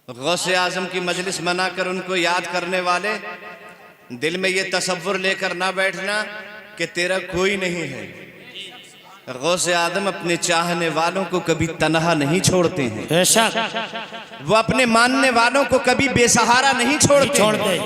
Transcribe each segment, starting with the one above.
गौसे आजम की मजलिस मनाकर उनको याद करने वाले दिल में ये तसव्वुर लेकर ना बैठना कि तेरा कोई नहीं है। गौसे आजम अपने चाहने वालों को कभी तन्हा नहीं छोड़ते हैं, वो अपने मानने वालों को कभी बेसहारा नहीं छोड़ते।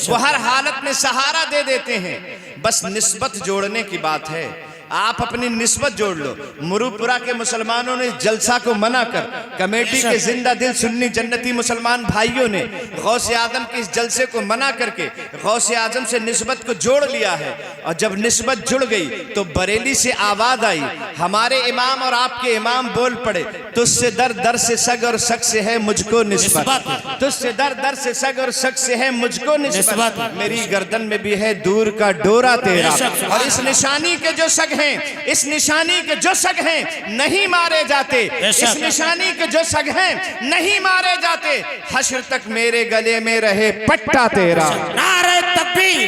वो हर हालत में सहारा दे देते हैं। बस निस्बत जोड़ने की बात है, आप अपनी निस्बत जोड़ लो। मुरुपुरा के मुसलमानों ने जलसा को मना कर कमेटी के जिंदा दिल सुन्नी जन्नती मुसलमान भाइयों ने गौसे आजम के इस जलसे को मना करके गौसे आजम से निस्बत को जोड़ लिया है। और जब निस्बत जुड़ गई तो बरेली से आवाज आई, हमारे इमाम और आपके इमाम बोल पड़े, तुझसे दर दर से सग और सग से है मुझको निस्बत, तुझसे दर दर से सग और सग से है मुझको निस्बत, मेरी गर्दन में भी है दूर का डोरा तेरा। और इस निशानी के जो सग हैं, इस निशानी के जो सग हैं नहीं मारे जाते, इस निशानी के जो सग हैं नहीं मारे जाते, हश्र तक मेरे गले में रहे पट्टा तेरा। नारे तकबीर,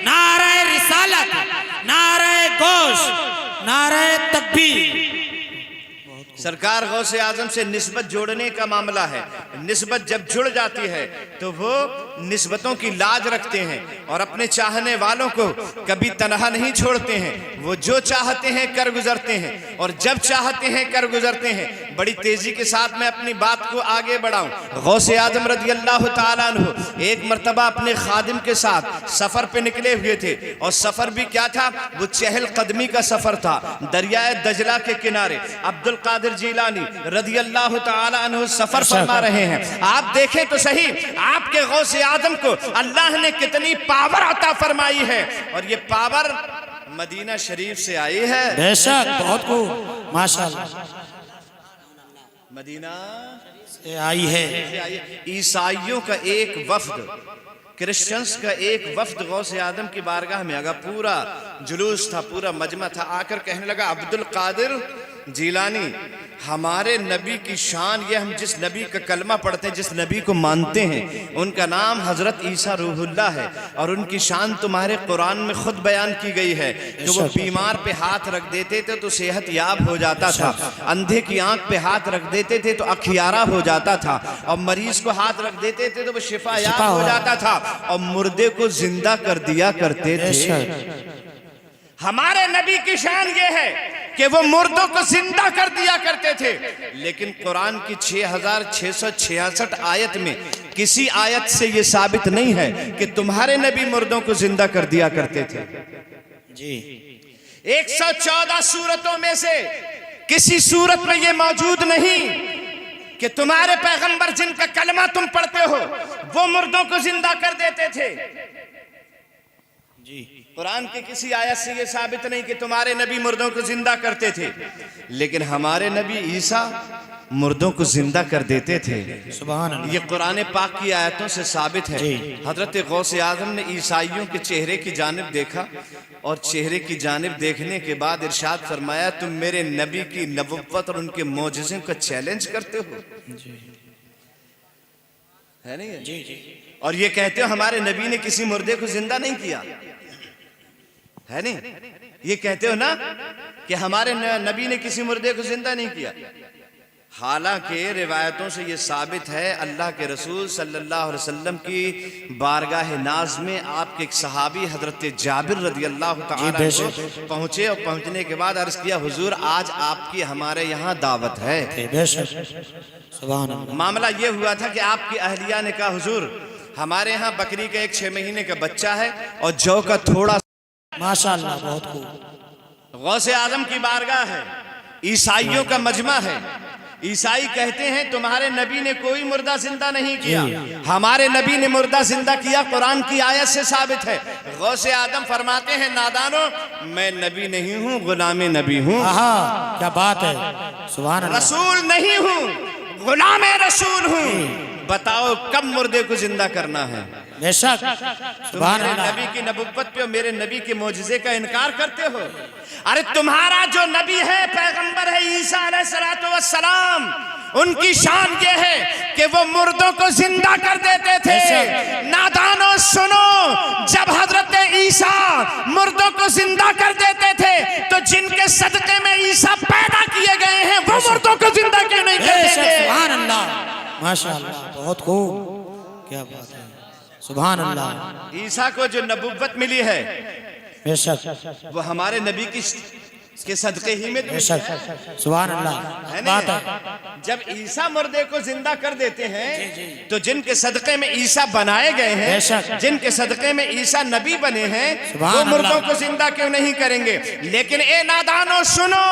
नारे रिसालत, नारे गोश, नारे तकबीर। सरकार गौसे आजम से निस्बत जोड़ने का मामला है। निस्बत जब जुड़ जाती है तो वो निस्बतों की लाज रखते हैं और अपने चाहने वालों को कभी तन्हा नहीं छोड़ते हैं। वो जो चाहते हैं कर गुजरते हैं और जब चाहते हैं कर गुजरते हैं। बड़ी तेजी के साथ मैं अपनी बात को आगे बढ़ाऊं। गौसे आजम रज़ी अल्लाह ताला अन्हु एक मर्तबा अपने खादिम के साथ सफर पे निकले हुए थे और सफर भी क्या था, वो चहल कदमी का सफर था। दरियाए दजला के किनारे अब्दुल कादिर जीलानी रज़ी अल्लाह ताला अन्हु सफर फरमा रहे हैं। आप देखें तो सही, आपके गौसे आजम को अल्लाह ने कितनी पावर अता फरमाई है और ये पावर मदीना शरीफ से आई है। बेशक, बहुत खूब, माशाअल्लाह, मदीना से आई है। ईसाइयों का एक वफ्द, क्रिश्चियंस का एक वफ्द गौसे आदम की बारगाह में आगा, पूरा जुलूस था, पूरा मजमा था। आकर कहने लगा, अब्दुल कादिर जीलानी, हमारे नबी की शान, ये हम जिस नबी का कलमा पढ़ते हैं, जिस नबी को मानते हैं, उनका नाम हजरत ईसा रूहुल्लाह है और उनकी शान तुम्हारे कुरान में खुद बयान की गई है कि वो बीमार पे हाथ रख देते थे तो सेहत याब हो जाता था, अंधे की आंख पे हाथ रख देते थे तो अखियारा हो जाता था, और मरीज को हाथ रख देते थे तो वो शिफा याब हो जाता था, और मुर्दे को जिंदा कर दिया करते थे। हमारे नबी की शान ये है कि वो मुर्दों को जिंदा कर दिया करते थे। लेकिन कुरान की 6666 आयत में किसी आयत से ये साबित नहीं है कि तुम्हारे नबी मुर्दों को जिंदा कर दिया करते थे। जी, 114 सूरतों में से किसी सूरत में ये मौजूद नहीं कि तुम्हारे पैगंबर जिनका कलमा तुम पढ़ते हो वो मुर्दों को जिंदा कर देते थे। जी, कुरान की किसी आयत से ये साबित नहीं कि तुम्हारे नबी मुर्दों को जिंदा करते थे, लेकिन हमारे नबी ईसा मुर्दों को जिंदा कर देते थे। सुभान अल्लाह। ये कुरान पाक की आयतों से साबित है। हजरत गौसे आजम ने ईसाइयों के चेहरे की जानिब देखा और चेहरे की जानिब देखने के बाद इरशाद फरमाया, तुम मेरे नबी की नबुव्वत और उनके मौजज़ों का चैलेंज करते हो, है नहीं? जी जी। और ये कहते हो हमारे नबी ने किसी मुर्दे को जिंदा नहीं किया, है नहीं? ये कहते हो ना कि हमारे नबी ने किसी मुर्दे को जिंदा नहीं किया। हालांकि रिवायतों से ये साबित है, अल्लाह के रसूल सल्लल्लाहु अलैहि वसल्लम की बारगाह नाज में आपके एक सहाबी हजरत जाबिर रज़ी अल्लाह तआला अन्हु पहुंचे और पहुंचने के बाद अर्ज किया, हुजूर आज आपकी हमारे यहाँ दावत है। सुभान अल्लाह। मामला ये हुआ था कि आपकी अहलिया ने कहा, हुजूर हमारे यहाँ बकरी का एक 6 महीने का बच्चा है और जौ का थोड़ा। माशाअल्लाह, बहुत खूब। गौसे आजम की बारगाह है, ईसाइयों का मजमा है। ईसाई कहते हैं तुम्हारे नबी ने कोई मुर्दा जिंदा नहीं किया, हमारे नबी ने मुर्दा जिंदा किया, कुरान की आयत से साबित है। गौसे आदम फरमाते हैं, नादानो मैं नबी नहीं हूँ, गुलामे नबी हूँ। क्या बात है, सुभान अल्लाह। रसूल नहीं हूँ, गुलामे रसूल हूँ। बताओ कब मुर्दे को जिंदा करना है? बेशक, सुभान अल्लाह। नबी की नबुव्वत पे और मेरे नबी के मौजज़े का इनकार करते हो। अरे तुम्हारा जो नबी है, पैगंबर है ईसा अलैहिस्सलातु वस्सलाम, उनकी शान ये है कि वो मुर्दों को जिंदा कर देते थे। नादानो सुनो, जब हजरत ईसा मुर्दों को जिंदा कर देते थे तो जिनके सदके में ईसा पैदा किए गए हैं वो मुर्दों को जिंदा क्यों नहीं करते थे? सुभान अल्लाह। माशाअल्लाह बहुत खूब, क्या बात है, सुभान अल्लाह। ईसा को जो नबुव्वत मिली है बेशक वो हमारे नबी की के सदक़े ही में तो बेशक, सुभान अल्लाह, है बात ना। है। जब ईसा मुर्दे को जिंदा कर देते हैं तो जिनके सदक़े में ईसा बनाए गए हैं, बेशक। जिनके सदक़े में ईसा नबी बने हैं, सुभान वो मुर्दों अल्लाह। को जिंदा क्यों नहीं करेंगे। लेकिन ए नादानो सुनो,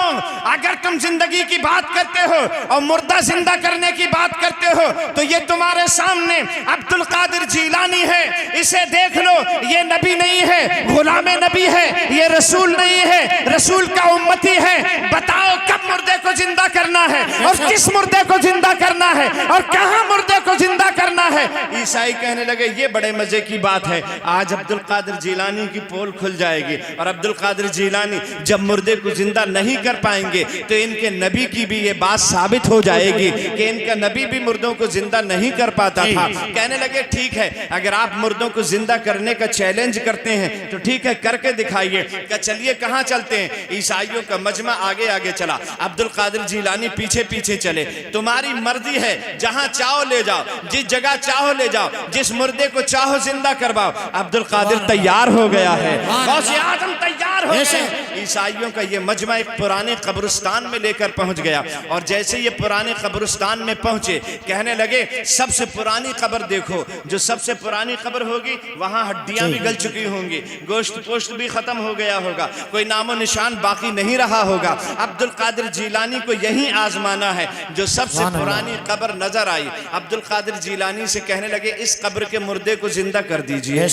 अगर तुम जिंदगी की बात करते हो और मुर्दा जिंदा करने की बात करते हो तो ये तुम्हारे सामने अब्दुल कादिर जीलानी है, इसे देख लो, ये नबी नहीं है, गुलामे नबी है, ये रसूल नहीं है, रसूल का उम्मती है। बताओ कब मुर्दे को जिंदा करना है और किस मुर्दे को जिंदा करना है और कहां मुर्दे को जिंदा करना है। ईसाई कहने लगे ये बड़े मजे की बात है, आज अब्दुल कादिर जीलानी की पोल खुल जाएगी और अब्दुल कादिर जीलानी जब मुर्दे को जिंदा नहीं कर पाएंगे तो इनके नबी की भी ये बात साबित हो जाएगी कि इनका नबी भी मुर्दों को जिंदा नहीं कर पाता था। कहने लगे ठीक है, अगर आप मुर्दों को जिंदा करने का चैलेंज करते हैं तो ठीक है, करके दिखाइए। क्या चलिए कहां चलते हैं। ईसाइयों का मजमा आगे आगे चला, अब्दुल कादिर जीलानी पीछे पीछे चले। तुम्हारी मर्जी है, जहां चाहो ले जाओ, जिस जगह चाहो ले जाओ, जिस मुर्दे को चाहो जिंदा करवाओ। अब्दुल कादिर तैयार हो गया है, गौसे आजम तैयार हो गए। ईसाइयों का ये मजमा एक पुराने कब्रिस्तान में लेकर पहुंच गया और जैसे ये पुराने कब्रिस्तान में पहुंचे कहने लगे सबसे पुरानी कब्र देखो, जो सबसे पुरानी कब्र होगी वहां हड्डियां भी गल चुकी होंगी, गोश्त पोश्त भी खत्म हो गया होगा, कोई नामो निशान बाकी नहीं रहा होगा। अब्दुल कादिर जीलानी को यही आजमाना है, जो सबसे पुरानी कब्र नजर आई। अब्दुल कादिर जीलानी से कहने लगे इस कब्र के मुर्दे को जिंदा कर दीजिए।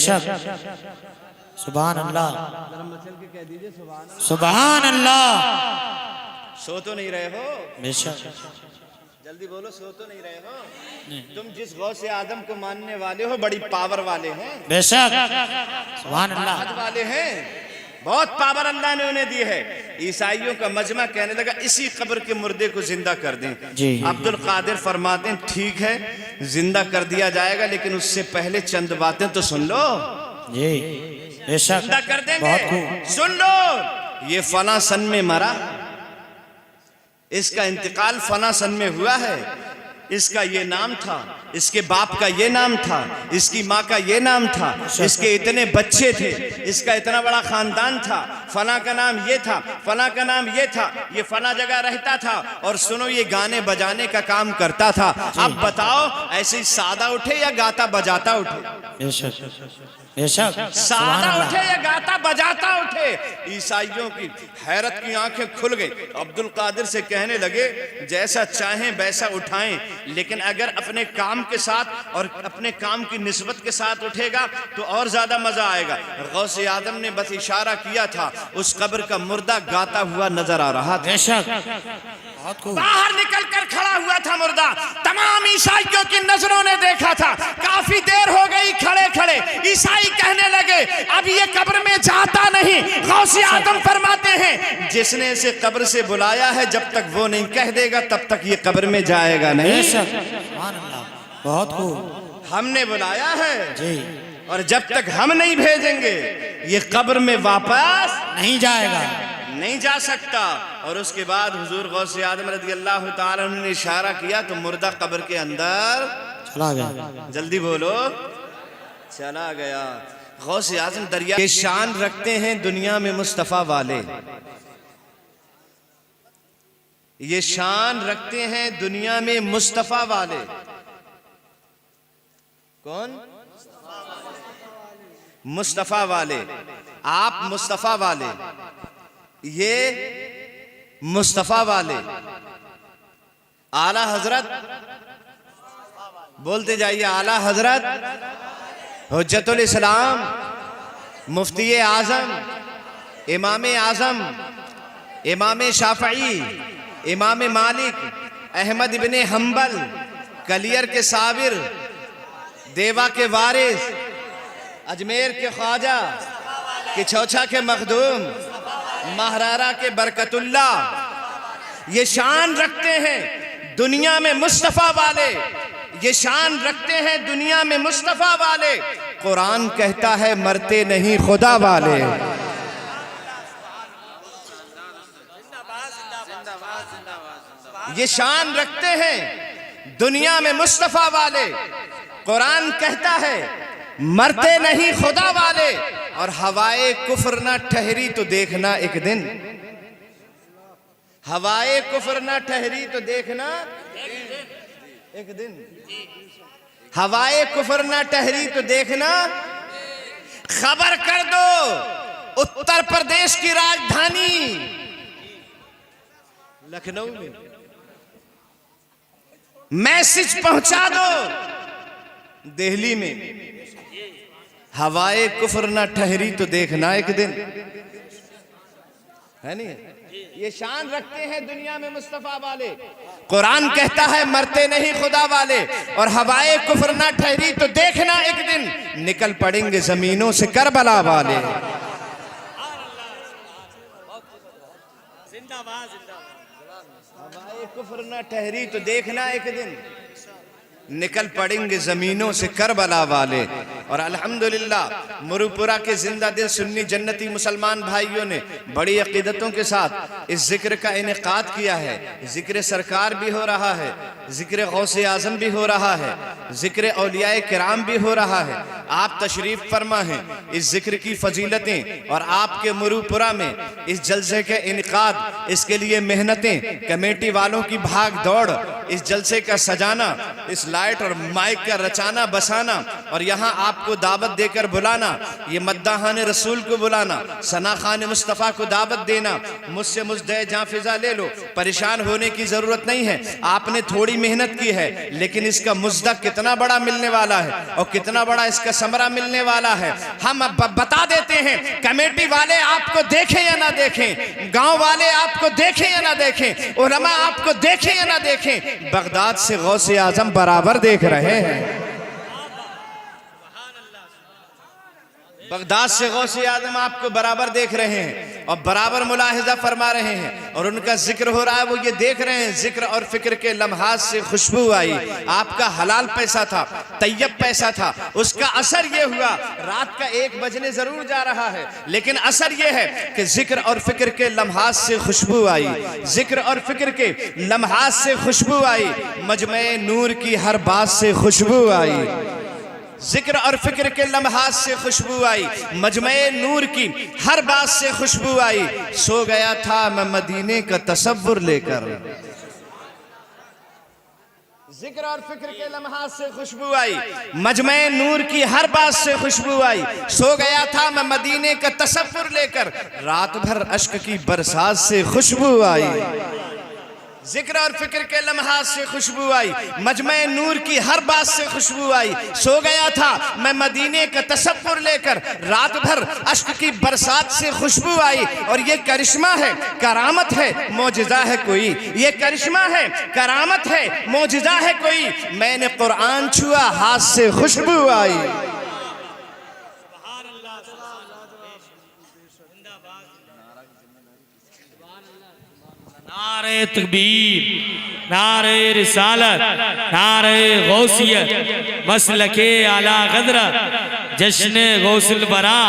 सुभान अल्लाह, सुभान अल्लाह। सो तो नहीं रहे हो, बेशक, जल्दी बोलो, सो तो नहीं रहे हो। तुम जिस गौसे आदम को मानने वाले हो बड़ी पावर वाले हैं, बेशक, सुभान अल्लाह, ताकत वाले हैं, बहुत पावर अल्लाह ने उन्हें दी है। ईसाइयों का मजमा कहने लगा इसी कब्र के मुर्दे को जिंदा कर दें। अब्दुल कादिर फरमाते हैं ठीक है, जिंदा कर दिया जाएगा, लेकिन उससे पहले चंद बातें तो सुन लो। जी बेशक, जिंदा कर देंगे, बहुत खूब। सुन लो, ये फला सन में मरा, इसका इंतकाल फला सन में हुआ है, इसका ये नाम था, इसके बाप का ये नाम था, इसकी माँ का ये नाम था, इसके इतने बच्चे थे, इसका इतना बड़ा खानदान था, फला का नाम ये था, फला का नाम ये था, ये फला जगह रहता था और सुनो ये गाने बजाने का काम करता था। अब बताओ ऐसे ही सादा उठे या गाता बजाता उठे। बेशक, बेशक, सादा उठे या गाता बजाता उठे। ईसाइयों की हैरत की आंखें खुल गई। अब्दुल कादिर से कहने लगे जैसा चाहें वैसा उठाएं, लेकिन अगर अपने काम के साथ और अपने काम की निस्बत के साथ उठेगा तो और ज्यादा मजा आएगा। गौसे आदम ने बस इशारा किया था, उस कब्र का मुर्दा गाता हुआ नजर आ रहा था। बेशक, बाहर निकल कर खड़ा हुआ था मुर्दा। तमाम ईसाइयों की नजरों ने देखा था। काफी देर हो गई खड़े खड़े। ईसाई कहने लगे अब ये कब्र में जाता नहीं। गौसे आदम फरमाते हैं जिसने इसे कब्र से बुलाया है जब तक वो नहीं कह देगा तब तक ये कब्र में जाएगा नहीं। बहुत खूब, हमने बुलाया है जी, और जब तक हम नहीं भेजेंगे ये कब्र में वापस नहीं जाएगा, नहीं जा सकता। और उसके बाद हुजूर गौसे आदम रज़ियल्लाहु ताला अन्हु ने इशारा किया तो मुर्दा कब्र के अंदर चला गया। जल्दी बोलो, चला गया। गौसे आजम दरिया के शान रखते हैं दुनिया में मुस्तफ़ा वाले, ये शान रखते हैं दुनिया में मुस्तफ़ा वाले। कौन? मुस्तफ़ा वाले। आप मुस्तफ़ा वाले, ये मुस्तफ़ा वाले। आला हजरत बोलते जाइए, आला हजरत हुज्जतुल इस्लाम मुफ्ती आज़म इमाम आज़म इमाम शाफ़ई इमाम मालिक अहमद इब्ने हम्बल कलियर के साबिर देवा के वारिस अजमेर के ख्वाजा किछौछा के मखदूम महरारा के बरकतुल्ला, ये शान रखते हैं दुनिया में मुस्तफ़ा वाले, ये शान रखते हैं दुनिया में मुस्तफ़ा वाले। कुरान कहता है मरते नहीं खुदा वाले। ये शान रखते हैं दुनिया में मुस्तफा वाले। कुरान कहता है मरते नहीं खुदा वाले, और हवाए कुफ्र ना ठहरी तो देखना एक दिन, हवाए कुफ्र ना ठहरी तो देखना एक दिन, हवाए कुफ्र ना ठहरी तो देखना। खबर कर दो उत्तर प्रदेश की राजधानी लखनऊ में, मैसेज पहुंचा दो दिल्ली में, हवाए कुफ्र ना ठहरी तो देखना एक दिन, है नहीं? ये शान रखते हैं दुनिया में मुस्तफा वाले। कुरान कहता है मरते नहीं खुदा वाले, और हवाए कुफ्र ना ठहरी तो देखना एक दिन निकल पड़ेंगे जमीनों से करबला वाले। हवाए कुफ्र ना ठहरी तो देखना एक दिन निकल पड़ेंगे जमीनों से करबला वाले। और अल्हम्दुलिल्लाह मुरुपुरा के जिंदा दिल सुन्नी जन्नती मुसलमान भाइयों ने बड़ी अकीदतों के साथ इस जिक्र का इनेकाद किया है। जिक्र सरकार भी हो रहा है, जिक्र गौसे आजम भी हो रहा है, जिक्र औलियाए किराम भी हो रहा है। आप तशरीफ फरमा हैं, इस जिक्र की फजीलतें और आपके मुरुपुरा में इस जलसे के इनेकाद, इसके लिए मेहनतें, कमेटी वालों की भाग दौड़, इस जलसे का सजाना, इस लाइट और माइक का रचाना बसाना, और यहाँ आपको दावत देकर बुलाना, ये मद्दाहान रसूल को बुलाना, सना खान मुस्तफ़ा को दावत देना, मुझसे मुझदे जहाँ फिजा ले लो, परेशान होने की ज़रूरत नहीं है। आपने थोड़ी मेहनत की है, लेकिन इसका मुज्दा कितना बड़ा मिलने वाला है और कितना बड़ा इसका समरा मिलने वाला है हम अब बता देते हैं। कमेटी वाले आपको देखें या ना देखें, गाँव वाले आपको देखें या ना देखें, उलमा आपको देखें या ना देखें, बगदाद से गौसे आजम बराबर देख रहे हैं। बगदाद से गौसे आजम आपको बराबर देख रहे हैं और बराबर मुलाहिजा फरमा रहे हैं, और उनका जिक्र हो रहा है, वो ये देख रहे हैं जिक्र और फिक्र के लम्हात से खुशबू आई। आपका हलाल पैसा था, तैयब पैसा था, उसका असर ये हुआ, रात का 1 बजने जरूर जा रहा है, लेकिन असर ये है कि जिक्र और फिक्र के लम्हात से खुशबू आई, जिक्र और फिक्र के लम्हात से खुशबू आई, मजमे नूर की हर बात से खुशबू आई, जिक्र और फिक्र के लम्हात से खुशबू आई, मजमे नूर की हर बात से खुशबू आई। सो गया था मैं मदीने का तसव्वुर लेकर, जिक्र और फिक्र के लम्हात से खुशबू आई, मजमे नूर की हर बात से खुशबू आई। सो गया था मैं मदीने का तसव्वुर लेकर, रात भर अश्क की बरसात से खुशबू आई, जिक्र और फिक्र के लम्हात से खुशबू आई, मजमे नूर की हर बात से खुशबू आई। सो गया था मैं मदीने का तसव्वुर लेकर, रात भर अश्क की बरसात से खुशबू आई। और ये करिश्मा है, करामत है, मौजिज़ा है कोई, ये करिश्मा है, करामत है, मौजिज़ा है कोई, मैंने कुरान छुआ हाथ से खुशबू आई। नारे तकबीर, नारे रिसालत, नारे गौसियत, मसलके आला गदरा, जश्न गौसल बरा,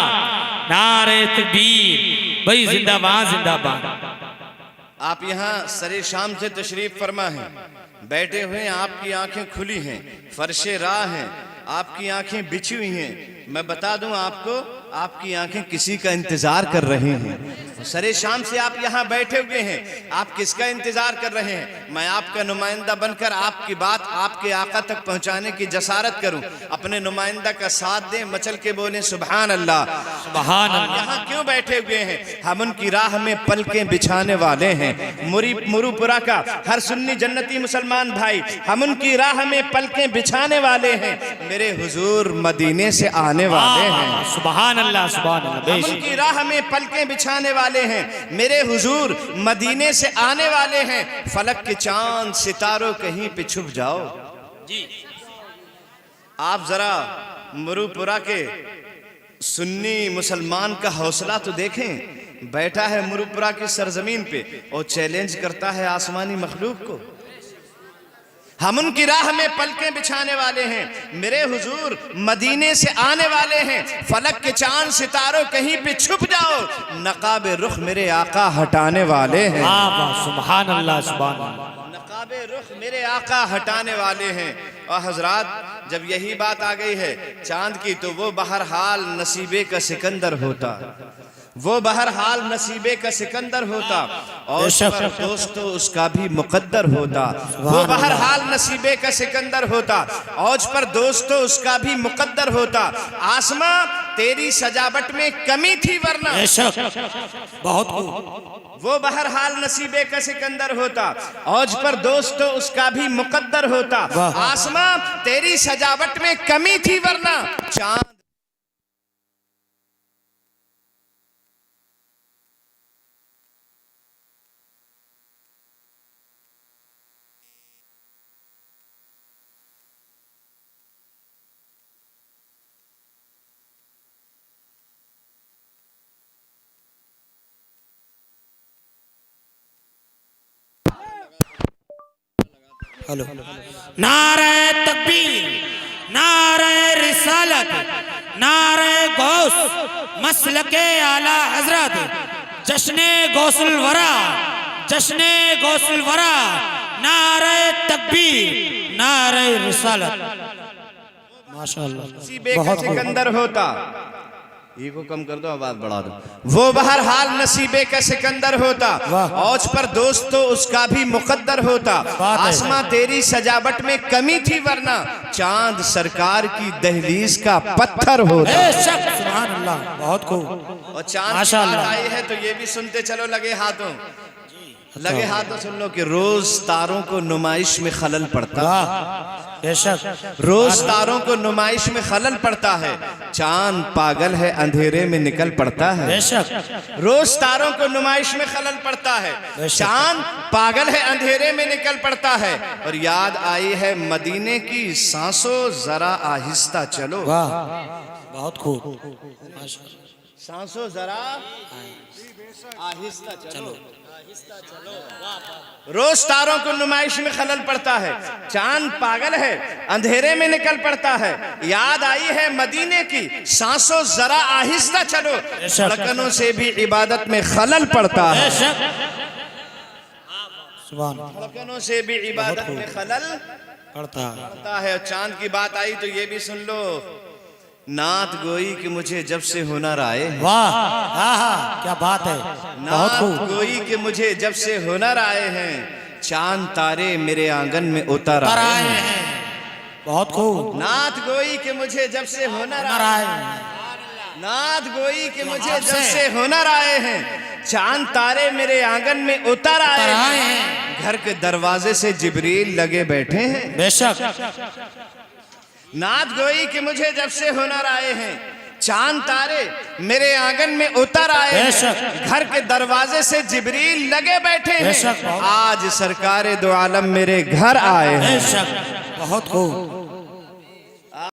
नारे तकबीर। भाई जिंदाबाद जिंदाबाद। आप यहाँ सरे शाम से तशरीफ फरमा हैं, बैठे हुए हैं, आपकी आंखें खुली हैं, फर्शे राह हैं, आपकी आंखें बिछी हुई हैं। मैं बता दूं आपको, आपकी आंखें किसी का इंतजार कर रही हैं। सरे शाम से आप यहाँ बैठे हुए हैं, आप किसका इंतजार कर रहे हैं? मैं आपका नुमाइंदा बनकर आपकी बात आपके आका तक पहुँचाने की जसारत करूँ। अपने नुमाइंदा का साथ दें, मचल के बोलें सुभान अल्लाह, सुभान अल्लाह। यहाँ क्यों बैठे हुए हैं? हम उनकी राह में पलकें बिछाने वाले हैं। मुरुपुरा का हर सुन्नी जन्नती मुसलमान भाई, हम उनकी राह में पलकें बिछाने वाले हैं, मेरे हुजूर मदीने से आने वाले हैं। सुभान अल्लाह, सुभान अल्लाह। हम उनकी राह में पलकें बिछाने वाले हैं, मेरे हुजूर मदीने से आने वाले हैं। फलक के चांद सितारों कहीं पे छुप जाओ जी। आप जरा मुरुपुरा के सुन्नी मुसलमान का हौसला तो देखें, बैठा है मुरुपुरा की सरजमीन पे और चैलेंज करता है आसमानी मखलूक को। हम उनकी राह में पलकें बिछाने वाले हैं, मेरे हुजूर मदीने से आने वाले हैं। फलक के चांद सितारों कहीं पे छुप जाओ, नकाब रुख मेरे आका हटाने वाले हैं। सुभान अल्लाह, सुभान अल्लाह। बाबे रुख मेरे आका हटाने वाले हैं। और हजरात जब यही बात आ गई है चांद की, तो वो बहरहाल नसीबे का सिकंदर होता, वो बहरहाल नसीबे का सिकंदर होता, और पर दोस्तों उसका भी मुकद्दर होता। वो बहरहाल नसीबे का सिकंदर होता, औज पर दोस्तों उसका भी मुकद्दर होता। आसमां तेरी सजावट में कमी थी वरना बहुत वो बहरहाल नसीबे का सिकंदर होता, औज पर दोस्तों उसका भी मुकद्दर होता। आसमां तेरी सजावट में कमी थी वरना चांद हेलो। नारे तकबीर, नारे रिसालत, नारे गौस मसलके आला हजरत, जश्ने गौसुल वरा, जश्ने गौसुल वरा, नारे तकबीर, नारे रिसालत। माशाअल्लाह नसीबे का सिकंदर होता। ईगो कम कर दो, आवाज बढ़ा दो। वो बहरहाल नसीबे का सिकंदर होता, औज पर दोस्तों उसका भी मुकद्दर होता। आसमां तेरी सजावट में कमी थी वरना चांद सरकार की दहलीज का पत्थर होता। सुभान अल्लाह, बहुत खूब। और चांद की बात आई है तो ये भी सुनते चलो, लगे हाथों, लगे हाथों सुन लो कि रोज तारों को नुमाइश में खलल पड़ता है, रोज तारों को नुमाइश में खलल पड़ता है। चांद पागल है अंधेरे में निकल पड़ता है, रोज तारों को नुमाइश में खलल पड़ता है। चांद पागल है अंधेरे में निकल पड़ता है। और याद आई है मदीने की सांसों जरा आहिस्ता चलो, बहुत खूब। सांसों जरा आहिस्ता चलो, रोज तारों को नुमाइश में खलल पड़ता है। चांद पागल है अंधेरे में निकल पड़ता है। याद आई है मदीने की सांसों जरा आहिस्ता चलो, धड़कनों से भी इबादत में खलल पड़ता है, धड़कनों से भी इबादत में खलल पड़ता है। चांद की बात आई तो ये भी सुन लो, नात गोई कि मुझे जब से हुनर आए, वाह क्या बात है। नात गोई कि मुझे जब से हुनर आए हैं, चांद तारे मेरे आंगन में उतर आए हैं। बहुत खूब। नात गोई कि मुझे जब से हुनर आए, नात गोई कि मुझे जब से हुनर आए हैं, चांद तारे मेरे आंगन में उतर आए हैं। घर के दरवाजे से जिब्रील लगे बैठे हैं, बेशक। नात गोई कि मुझे जब से हुनर आए हैं, चांद तारे मेरे आंगन में उतर आए हैं। घर के दरवाजे से जिब्रील लगे बैठे हैं, आज सरकारे दो आलम मेरे घर आए हैं। बहुत खूब।